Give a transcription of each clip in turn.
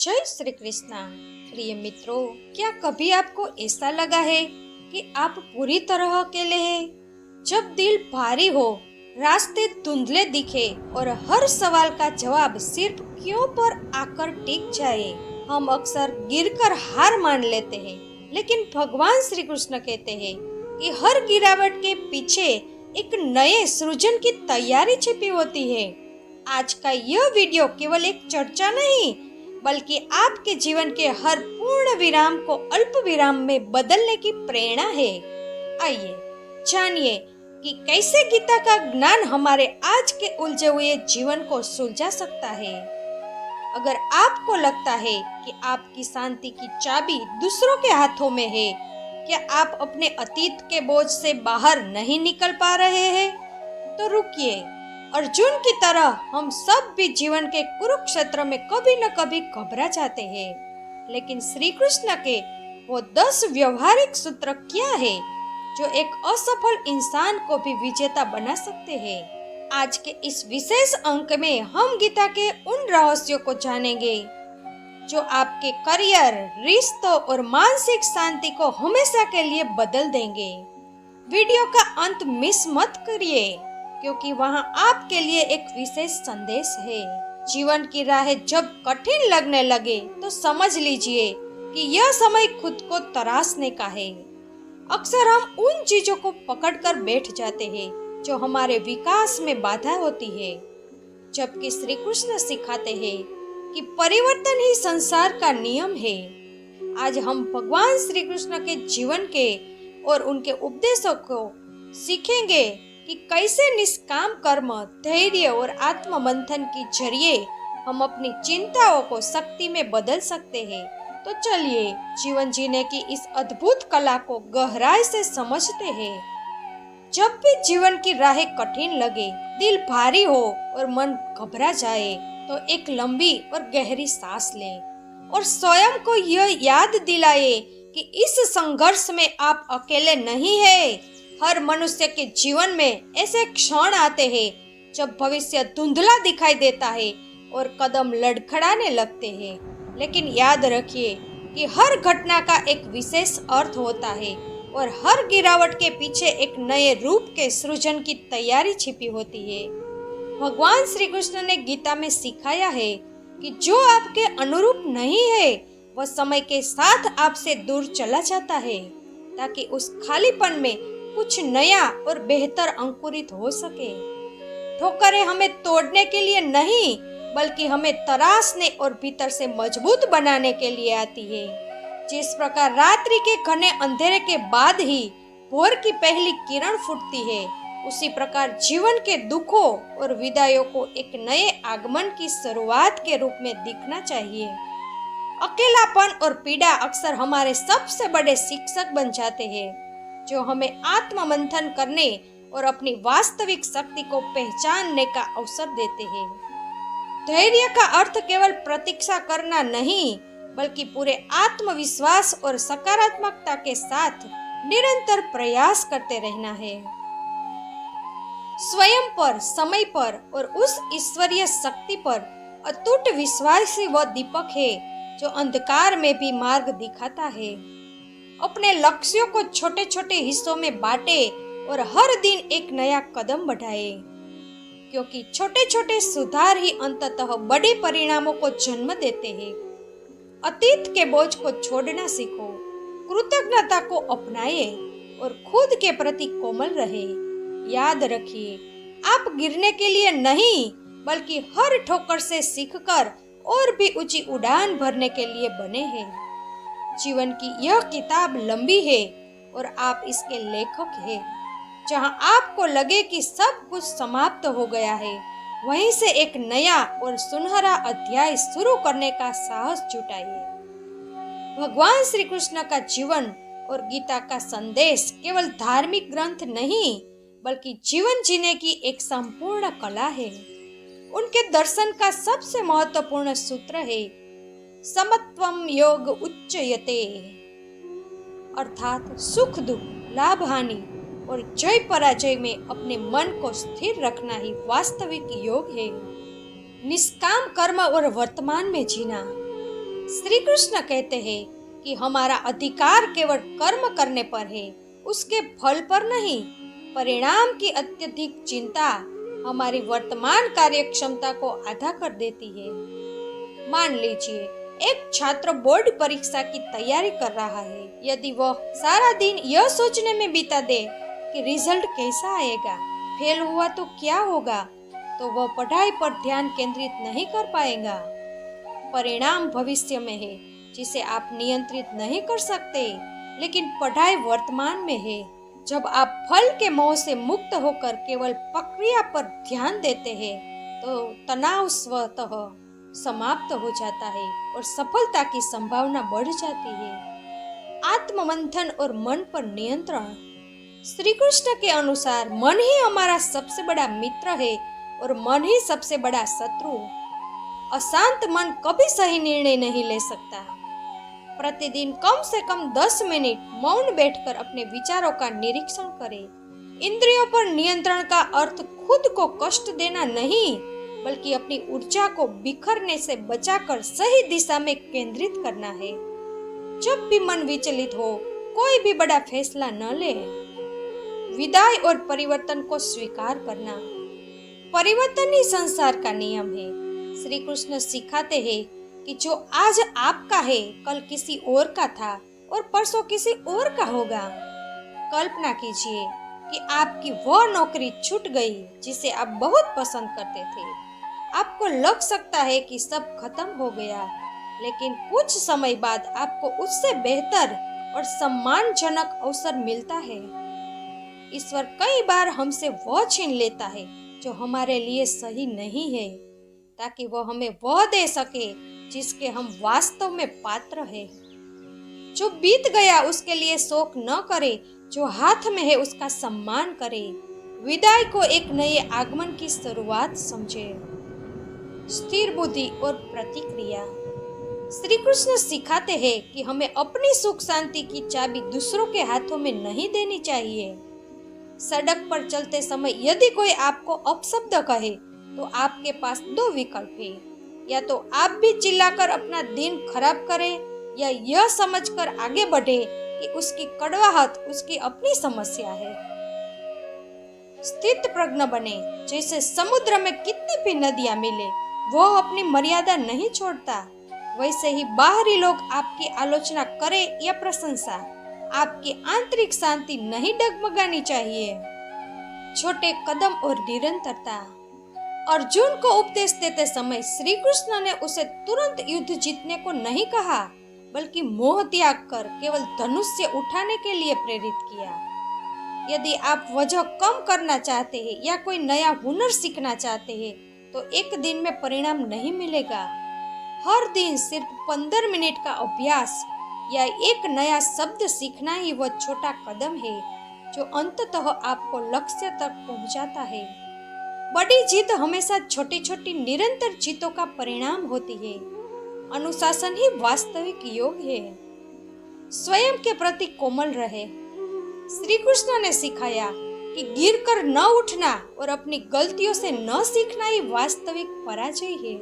जय श्री कृष्णा। प्रिय मित्रों, क्या कभी आपको ऐसा लगा है कि आप पूरी तरह अकेले हैं? जब दिल भारी हो, रास्ते धुंधले दिखे और हर सवाल का जवाब सिर्फ क्यों पर आकर टिक जाए, हम अक्सर गिरकर हार मान लेते हैं। लेकिन भगवान श्री कृष्ण कहते हैं कि हर गिरावट के पीछे एक नए सृजन की तैयारी छिपी होती है। आज का यह वीडियो केवल एक चर्चा नहीं, बल्कि आपके जीवन के हर पूर्ण विराम को अल्प विराम में बदलने की प्रेरणा है। आइए जानिए कि कैसे गीता का ज्ञान हमारे आज के उलझे हुए जीवन को सुलझा सकता है। अगर आपको लगता है कि आपकी शांति की चाबी दूसरों के हाथों में है, क्या आप अपने अतीत के बोझ से बाहर नहीं निकल पा रहे हैं? तो रुकिए। अर्जुन की तरह हम सब भी जीवन के कुरुक्षेत्र में कभी न कभी घबरा जाते हैं, लेकिन श्री कृष्ण के वो 10 व्यवहारिक सूत्र क्या है जो एक असफल इंसान को भी विजेता बना सकते हैं। आज के इस विशेष अंक में हम गीता के उन रहस्यों को जानेंगे जो आपके करियर, रिश्तों और मानसिक शांति को हमेशा के लिए बदल देंगे। वीडियो का अंत मिस मत करिए, क्योंकि वहां आपके लिए एक विशेष संदेश है। जीवन की राहें जब कठिन लगने लगे तो समझ लीजिए कि यह समय खुद को तराशने का है। अक्सर हम उन चीजों को पकड़कर बैठ जाते हैं जो हमारे विकास में बाधा होती है, जबकि श्री कृष्ण सिखाते हैं कि परिवर्तन ही संसार का नियम है। आज हम भगवान श्री कृष्ण के जीवन के और उनके उपदेशों को सीखेंगे कि कैसे निष्काम कर्म, धैर्य और आत्म मंथन के जरिए हम अपनी चिंताओं को शक्ति में बदल सकते हैं। तो चलिए जीवन जीने की इस अद्भुत कला को गहराई से समझते हैं। जब भी जीवन की राहें कठिन लगे, दिल भारी हो और मन घबरा जाए, तो एक लंबी और गहरी सांस लें और स्वयं को यह याद दिलाए कि इस संघर्ष में आप अकेले नहीं हैं। हर मनुष्य के जीवन में ऐसे क्षण आते हैं जब भविष्य धुंधला दिखाई देता है और कदम लड़खड़ाने लगते हैं, लेकिन याद रखिए कि हर घटना का एक विशेष अर्थ होता है और हर गिरावट के पीछे एक नए रूप के सृजन की तैयारी छिपी होती है। भगवान श्री कृष्ण ने गीता में सिखाया है कि जो आपके अनुरूप नहीं है, वह समय के साथ आपसे दूर चला जाता है, ताकि उस खालीपन में कुछ नया और बेहतर अंकुरित हो सके। ठोकरें हमें तोड़ने के लिए नहीं, बल्कि हमें तराशने और भीतर से मजबूत बनाने के लिए आती है। जिस प्रकार रात्रि के घने अंधेरे के बाद ही भोर की पहली किरण फूटती है, उसी प्रकार जीवन के दुखों और विदाइयों को एक नए आगमन की शुरुआत के रूप में दिखना चाहिए। अकेलापन और पीड़ा अक्सर हमारे सबसे बड़े शिक्षक बन जाते हैं, जो हमें आत्म मंथन करने और अपनी वास्तविक शक्ति को पहचानने का अवसर देते हैं। धैर्य का अर्थ केवल प्रतीक्षा करना नहीं, बल्कि पूरे आत्मविश्वास और सकारात्मकता के साथ निरंतर प्रयास करते रहना है। स्वयं पर, समय पर और उस ईश्वरीय शक्ति पर अटूट विश्वासी वह दीपक है जो अंधकार में भी मार्ग दिखाता है। अपने लक्ष्यों को छोटे छोटे हिस्सों में बांटे और हर दिन एक नया कदम बढ़ाए, क्योंकि छोटे छोटे सुधार ही अंततः बड़े परिणामों को जन्म देते हैं। अतीत के बोझ को छोड़ना सीखो, कृतज्ञता को अपनाए और खुद के प्रति कोमल रहे। याद रखिए, आप गिरने के लिए नहीं, बल्कि हर ठोकर से सीखकर और भी ऊंची उड़ान भरने के लिए बने हैं। जीवन की यह किताब लंबी है और आप इसके लेखक हैं। जहां आपको लगे कि सब कुछ समाप्त हो गया है, वहीं से एक नया और सुनहरा अध्याय शुरू करने का साहस जुटाइए। भगवान श्री कृष्ण का जीवन और गीता का संदेश केवल धार्मिक ग्रंथ नहीं, बल्कि जीवन जीने की एक संपूर्ण कला है। उनके दर्शन का सबसे महत्वपूर्ण सूत्र है समत्वम योग उच्चयते, अर्थात सुख दुख, लाभ हानि और जय पराजय में अपने मन को स्थिर रखना ही वास्तविक योग है। निष्काम कर्म और वर्तमान में जीना, श्री कृष्ण कहते हैं कि हमारा अधिकार केवल कर्म करने पर है, उसके फल पर नहीं। परिणाम की अत्यधिक चिंता हमारी वर्तमान कार्य क्षमता को आधा कर देती है। मान लीजिए एक छात्र बोर्ड परीक्षा की तैयारी कर रहा है। यदि वह सारा दिन यह सोचने में बिता दे कि रिजल्ट कैसा आएगा, फेल हुआ तो क्या होगा, तो वह पढ़ाई पर ध्यान केंद्रित नहीं कर पाएगा। परिणाम भविष्य में है, जिसे आप नियंत्रित नहीं कर सकते, लेकिन पढ़ाई वर्तमान में है। जब आप फल के मोह से मुक्त होकर केवल प्रक्रिया पर ध्यान देते हैं, तो तनाव स्वतः समाप्त हो जाता है और सफलता की संभावना बढ़ जाती है। आत्ममंथन और मन पर नियंत्रण। श्री कृष्ण के अनुसार मन ही हमारा सबसे बड़ा मित्र है और मन ही सबसे बड़ा शत्रु। अशांत मन कभी सही निर्णय नहीं ले सकता। प्रतिदिन कम से कम 10 मिनट मौन बैठकर अपने विचारों का निरीक्षण करें। इंद्रियों पर नियंत्रण का अर्थ खुद को कष्ट देना नहीं, बल्कि अपनी ऊर्जा को बिखरने से बचाकर सही दिशा में केंद्रित करना है। जब भी मन विचलित हो, कोई भी बड़ा फैसला न ले। विदाई और परिवर्तन को स्वीकार करना। परिवर्तन ही संसार का नियम है। श्री कृष्ण सिखाते हैं कि जो आज आपका है, कल किसी और का था और परसों किसी और का होगा। कल्पना कीजिए कि आपकी वह नौकरी छूट गई जिसे आप बहुत पसंद करते थे। आपको लग सकता है कि सब खत्म हो गया, लेकिन कुछ समय बाद आपको उससे बेहतर और सम्मानजनक अवसर मिलता है। ईश्वर कई बार हमसे वह छीन लेता है जो हमारे लिए सही नहीं है, ताकि वह हमें वह दे सके जिसके हम वास्तव में पात्र हैं। जो बीत गया उसके लिए शोक न करे, जो हाथ में है उसका सम्मान करे। विदाई को एक नए आगमन की शुरुआत समझे। स्थिर बुद्धि और प्रतिक्रिया। श्री कृष्ण सिखाते हैं कि हमें अपनी सुख शांति की चाबी दूसरों के हाथों में नहीं देनी चाहिए। सड़क पर चलते समय यदि कोई आपको अपशब्द कहे, तो आपके पास 2 विकल्प है। या तो आप भी चिल्लाकर अपना दिन खराब करें, या यह समझकर आगे बढ़े कि उसकी कड़वाहट उसकी अपनी समस्या है। स्थित प्रज्ञ बने। जैसे समुद्र में कितनी भी नदियां मिले, वह अपनी मर्यादा नहीं छोड़ता, वैसे ही बाहरी लोग आपकी आलोचना करें या प्रशंसा, आपकी आंतरिक शांति नहीं डगमगानी चाहिए। छोटे कदम और निरंतरता। अर्जुन को उपदेश देते समय श्री कृष्ण ने उसे तुरंत युद्ध जीतने को नहीं कहा, बल्कि मोह त्याग कर केवल धनुष्य उठाने के लिए प्रेरित किया। यदि आप वजह कम करना चाहते हैं या कोई नया हुनर सीखना चाहते हैं, तो एक दिन में परिणाम नहीं मिलेगा। हर दिन सिर्फ 15 मिनट का अभ्यास या एक नया शब्द सीखना ही वह छोटा कदम है जो अंततः आपको लक्ष्य तक पहुंचाता है। बड़ी जीत हमेशा छोटी छोटी निरंतर जीतों का परिणाम होती है। अनुशासन ही वास्तविक योग है। स्वयं के प्रति कोमल रहे। श्री कृष्ण ने सिखाया कि गिरकर न उठना और अपनी गलतियों से न सीखना ही वास्तविक पराजय है।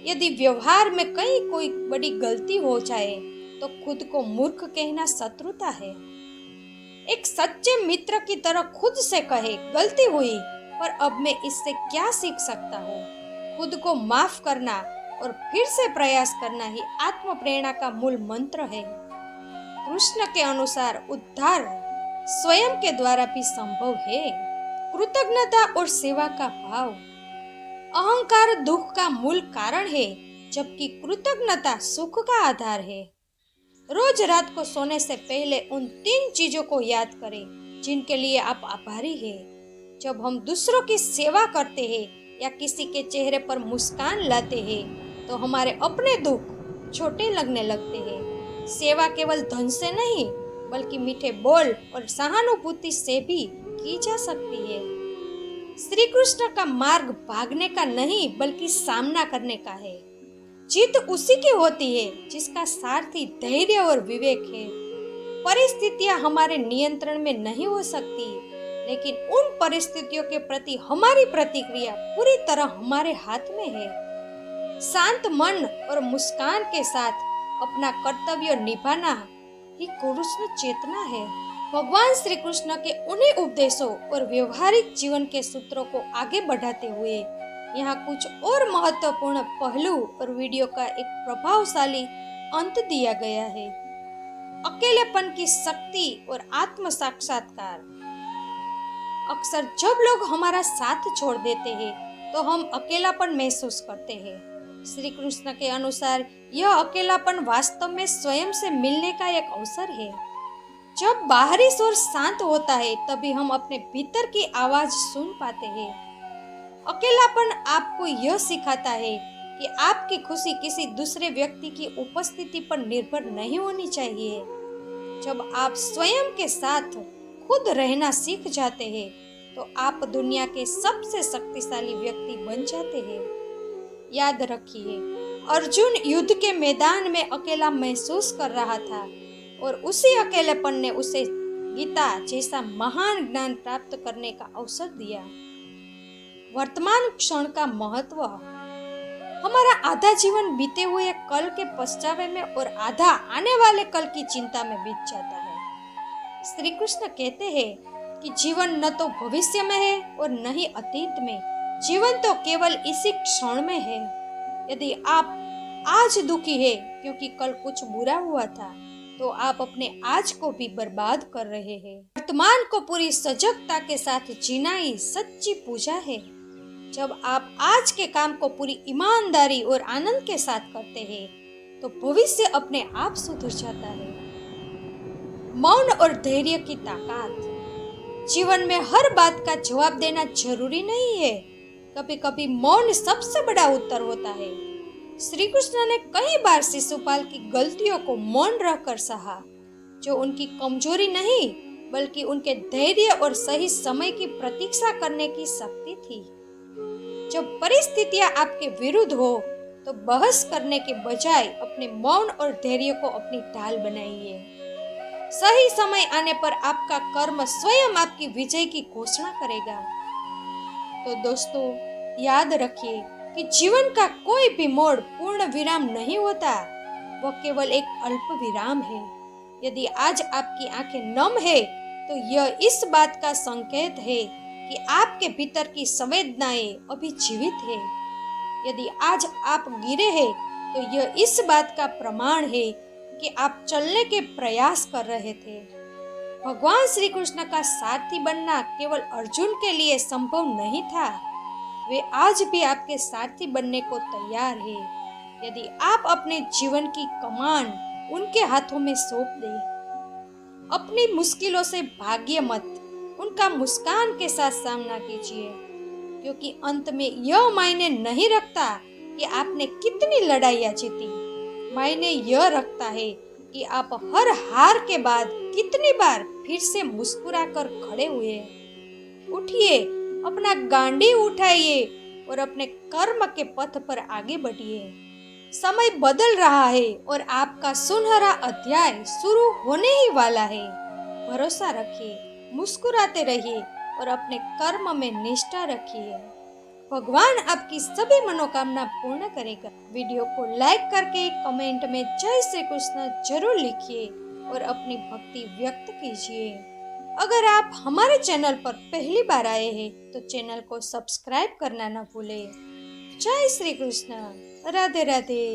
यदि व्यवहार में कहीं कोई बड़ी गलती हो जाए, तो खुद को मूर्ख कहना शत्रुता है। एक सच्चे मित्र की तरह खुद से कहे, गलती हुई, पर अब मैं इससे क्या सीख सकता हूँ। खुद को माफ करना और फिर से प्रयास करना ही आत्म प्रेरणा का मूल मंत्र है। कृष्ण के अनुसार उद्धार स्वयं के द्वारा भी संभव है। कृतज्ञता और सेवा का भाव। अहंकार दुख का मूल कारण है, जबकि कृतज्ञता सुख का आधार है। रोज रात को सोने से पहले उन 3 चीजों को याद करें जिनके लिए आप आभारी हैं। जब हम दूसरों की सेवा करते हैं या किसी के चेहरे पर मुस्कान लाते हैं, तो हमारे अपने दुख छोटे लगने लगते हैं। सेवा केवल धन से नहीं, बल्कि मीठे बोल और सहानुभूति से भी की जा सकती है। श्री कृष्ण का मार्ग भागने का नहीं, बल्कि सामना करने का है। जीत उसी की होती है जिसका सारथी धैर्य और विवेक है। परिस्थितियां हमारे नियंत्रण में नहीं हो सकती, लेकिन उन परिस्थितियों के प्रति हमारी प्रतिक्रिया पूरी तरह हमारे हाथ में है। शांत मन और मुस्कान के साथ अपना कर्तव्य निभाना ही कृष्ण चेतना है। भगवान श्री कृष्ण के उन्हीं उपदेशों और व्यवहारिक जीवन के सूत्रों को आगे बढ़ाते हुए यहाँ कुछ और महत्वपूर्ण पहलू और वीडियो का एक प्रभावशाली अंत दिया गया है। अकेलेपन की शक्ति और आत्म साक्षात्कार। अक्सर जब लोग हमारा साथ छोड़ देते हैं तो हम अकेलापन महसूस करते हैं। श्री कृष्ण के अनुसार यह अकेलापन वास्तव में स्वयं से मिलने का एक अवसर है। जब बाहरी शोर शांत होता है तभी हम अपने भीतर की आवाज सुन पाते हैं। अकेलापन आपको यह सिखाता है कि आपकी खुशी किसी दूसरे व्यक्ति की उपस्थिति पर निर्भर नहीं होनी चाहिए। जब आप स्वयं के साथ खुद रहना सीख जाते हैं तो आप दुनिया के सबसे शक्तिशाली व्यक्ति बन जाते हैं। याद रखिए, अर्जुन युद्ध के मैदान में अकेला महसूस कर रहा था और उसी अकेलेपन ने उसे गीता जैसा महान ज्ञान प्राप्त करने का अवसर दिया। वर्तमान क्षण का महत्व। हमारा आधा जीवन बीते हुए कल के पछतावे में और आधा आने वाले कल की चिंता में बीत जाता है। श्री कृष्ण कहते हैं कि जीवन न तो भविष्य में है और न ही अतीत में, जीवन तो केवल इसी क्षण में है। यदि आप आज दुखी है क्योंकि कल कुछ बुरा हुआ था तो आप अपने आज को भी बर्बाद कर रहे हैं। वर्तमान को पूरी सजगता के साथ जीना ही सच्ची पूजा है। जब आप आज के काम को पूरी ईमानदारी और आनंद के साथ करते हैं तो भविष्य अपने आप सुधर जाता है। मौन और धैर्य की ताकत। जीवन में हर बात का जवाब देना जरूरी नहीं है। कभी कभी मौन सबसे बड़ा उत्तर होता है। श्री कृष्ण ने कई बार शिशुपाल की गलतियों को मौन रहकर सहा, जो उनकी कमजोरी नहीं बल्कि उनके धैर्य और सही समय की प्रतीक्षा करने की शक्ति थी। जब परिस्थितियां आपके विरुद्ध हो तो बहस करने के बजाय अपने मौन और धैर्य को अपनी ढाल बनाइए। सही समय आने पर आपका कर्म स्वयं आपकी विजय की घोषणा करेगा। तो दोस्तों, याद रखिए कि जीवन का कोई भी मोड़ पूर्ण विराम नहीं होता, वह केवल एक अल्प विराम है। यदि आज आपकी आंखें नम है तो यह इस बात का संकेत है कि आपके भीतर की संवेदनाएं अभी जीवित है। यदि आज आप गिरे हैं तो यह इस बात का प्रमाण है कि आप चलने के प्रयास कर रहे थे। भगवान श्री कृष्ण का साथी बनना केवल अर्जुन के लिए संभव नहीं था, वे आज भी आपके साथी बनने को तैयार हैं। यदि आप अपने जीवन की कमान उनके हाथों में सौंप दें। अपनी मुश्किलों से भागिए मत, उनका मुस्कान के साथ सामना कीजिए, क्योंकि अंत में यह मायने नहीं रखता कि आपने कितनी लड़ाइयाँ जीती। मायने यह रखता है कि आप हर हार के बाद कितनी बार फिर से मुस्कुराकर खड़े हुए। उठिए, अपना गांडी उठाइए और अपने कर्म के पथ पर आगे बढ़िए। समय बदल रहा है और आपका सुनहरा अध्याय शुरू होने ही वाला है। भरोसा रखिए, मुस्कुराते रहिए और अपने कर्म में निष्ठा रखिए। भगवान आपकी सभी मनोकामना पूर्ण करेगा। वीडियो को लाइक करके कमेंट में जय श्री कृष्ण जरूर लिखिए और अपनी भक्ति व्यक्त कीजिए। अगर आप हमारे चैनल पर पहली बार आए हैं तो चैनल को सब्सक्राइब करना न भूलें। जय श्री कृष्ण। राधे राधे।